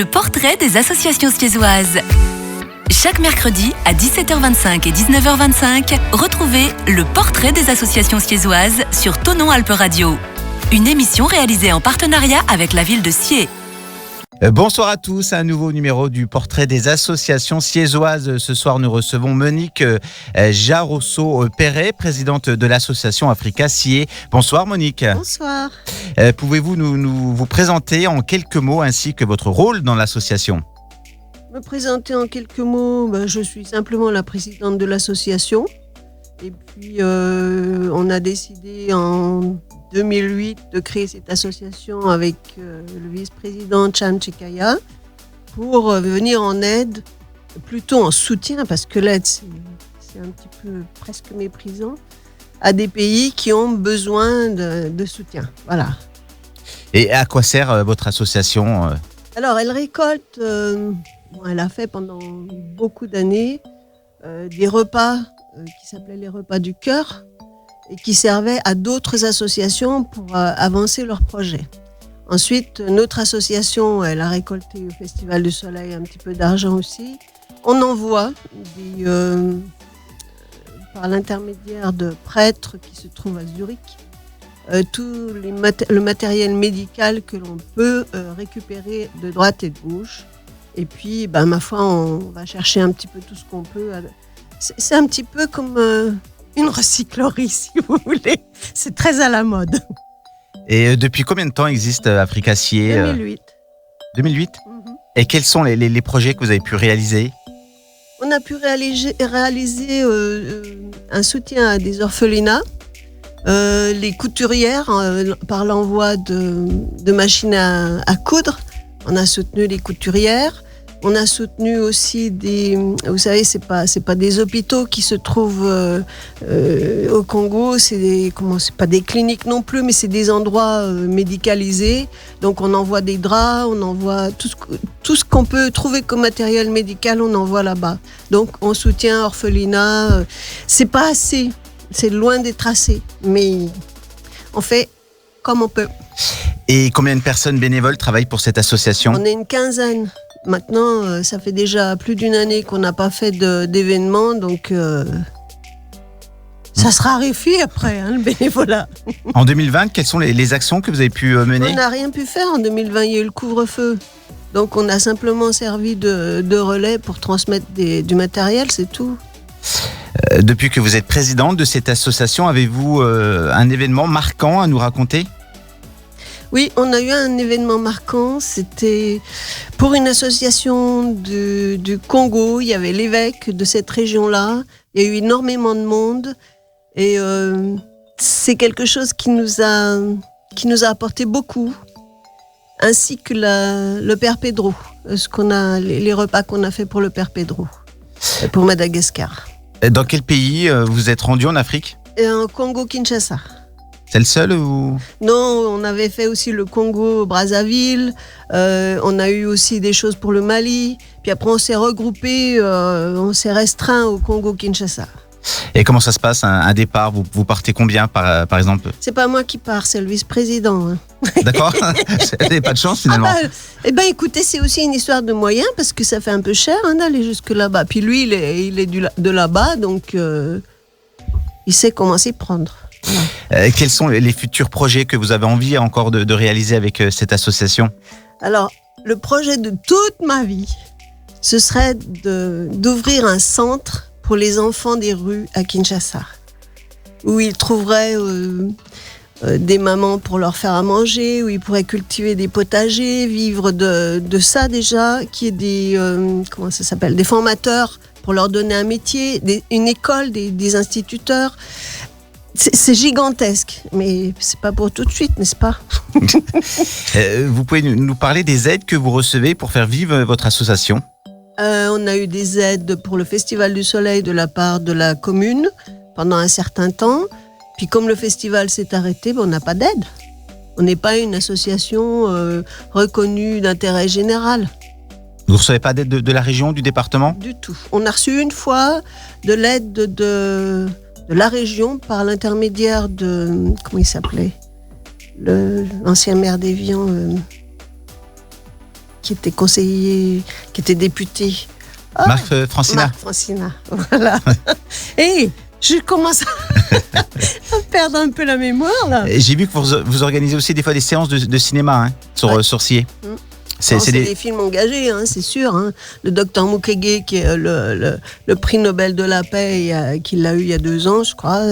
Le portrait des associations siégeoises. Chaque mercredi à 17h25 et 19h25, retrouvez le portrait des associations siégeoises sur Thonon Alpes Radio. Une émission réalisée en partenariat avec la ville de Sié. Bonsoir à tous, un nouveau numéro du portrait des associations siégeoises. Ce soir, nous recevons Monique Jarosso-Perret, présidente de l'association Africa Sié. Bonsoir Monique. Bonsoir. Pouvez-vous vous présenter en quelques mots ainsi que votre rôle dans l'association ? Me présenter en quelques mots, je suis simplement la présidente de l'association. Et puis, on a décidé en 2008 de créer cette association avec le vice-président Chan Chekaya pour venir en aide, plutôt en soutien, parce que l'aide c'est un petit peu presque méprisant, à des pays qui ont besoin de soutien. Voilà. Et à quoi sert votre association ? Alors, elle récolte, elle a fait pendant beaucoup d'années des repas qui s'appelaient les repas du cœur, et qui servaient à d'autres associations pour avancer leurs projets. Ensuite, notre association, elle a récolté au Festival du Soleil un petit peu d'argent aussi. On envoie par l'intermédiaire de prêtres qui se trouvent à Zurich, tout le matériel médical que l'on peut récupérer de droite et de gauche. Et puis, ma foi, on va chercher un petit peu tout ce qu'on peut. C'est un petit peu comme une recyclerie, si vous voulez. C'est très à la mode. Et depuis combien de temps existe Africa Sié ? 2008. 2008 ? Et quels sont les projets que vous avez pu réaliser ? On a pu réaliser un soutien à des orphelinats, les couturières par l'envoi de machines à coudre. On a soutenu les couturières. On a soutenu aussi vous savez, c'est pas des hôpitaux qui se trouvent au Congo, c'est pas des cliniques non plus, mais c'est des endroits médicalisés. Donc on envoie des draps, on envoie tout ce qu'on peut trouver comme matériel médical, on envoie là-bas. Donc on soutient orphelinat. C'est pas assez, c'est loin d'être assez, mais on fait comme on peut. Et combien de personnes bénévoles travaillent pour cette association ? On est une quinzaine. Maintenant, ça fait déjà plus d'une année qu'on n'a pas fait d'événements, donc ça se raréfie après, le bénévolat. En 2020, quelles sont les actions que vous avez pu mener ? On n'a rien pu faire en 2020, il y a eu le couvre-feu. Donc on a simplement servi de relais pour transmettre du matériel, c'est tout. Depuis que vous êtes présidente de cette association, avez-vous un événement marquant à nous raconter ? Oui, on a eu un événement marquant, c'était pour une association du Congo, il y avait l'évêque de cette région-là, il y a eu énormément de monde et c'est quelque chose qui nous a apporté beaucoup, ainsi que le Père Pedro, les repas qu'on a fait pour le Père Pedro, pour Madagascar. Dans quel pays vous êtes rendu en Afrique ? En Congo-Kinshasa. C'est le seul ou... Non, on avait fait aussi le Congo-Brazzaville, on a eu aussi des choses pour le Mali, puis après on s'est regroupé, on s'est restreint au Congo-Kinshasa. Et comment ça se passe, un départ ? Vous partez combien par exemple ? C'est pas moi qui pars, c'est le vice-président. D'accord. Vous n'avez pas de chance finalement. Écoutez, c'est aussi une histoire de moyens, parce que ça fait un peu cher d'aller jusque là-bas. Puis lui, il est de là-bas, donc il sait comment s'y prendre. Quels sont les futurs projets que vous avez envie encore de réaliser avec cette association ? Alors, le projet de toute ma vie, ce serait d'ouvrir un centre pour les enfants des rues à Kinshasa, où ils trouveraient des mamans pour leur faire à manger, où ils pourraient cultiver des potagers, vivre de ça déjà, qu'il y ait des formateurs pour leur donner un métier, une école, des instituteurs. C'est gigantesque, mais c'est pas pour tout de suite, n'est-ce pas ? Vous pouvez nous parler des aides que vous recevez pour faire vivre votre association ? On a eu des aides pour le Festival du Soleil de la part de la commune pendant un certain temps. Puis comme le festival s'est arrêté, on n'a pas d'aide. On n'est pas une association reconnue d'intérêt général. Vous ne recevez pas d'aide de la région, du département ? Du tout. On a reçu une fois de l'aide de la région par l'intermédiaire de... Comment il s'appelait ? L'ancien maire d'Évian. qui était conseiller, qui était député. Marc Francina. Marc Francina, voilà. Et je commence à perdre un peu la mémoire, là. Et j'ai vu que vous organisez aussi des fois des séances de cinéma sur Sciez. C'est des films engagés, hein, c'est sûr. Hein. Le docteur Mukwege, qui est le prix Nobel de la paix, qui l'a eu il y a 2 ans, je crois.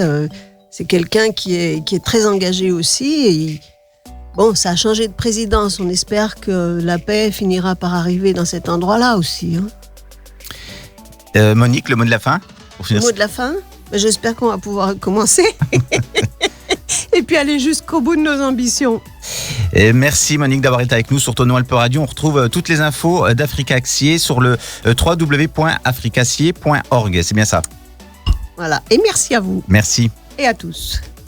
C'est quelqu'un qui est très engagé aussi. Et, bon, ça a changé de présidence. On espère que la paix finira par arriver dans cet endroit-là aussi. Hein. Monique, le mot de la fin Le mot de la fin, j'espère qu'on va pouvoir commencer. Et puis aller jusqu'au bout de nos ambitions. Et merci Monique d'avoir été avec nous sur Tonon Alper Radio. On retrouve toutes les infos d'Africa Sciez sur le www.africasciez.org. C'est bien ça. Voilà. Et merci à vous. Merci. Et à tous.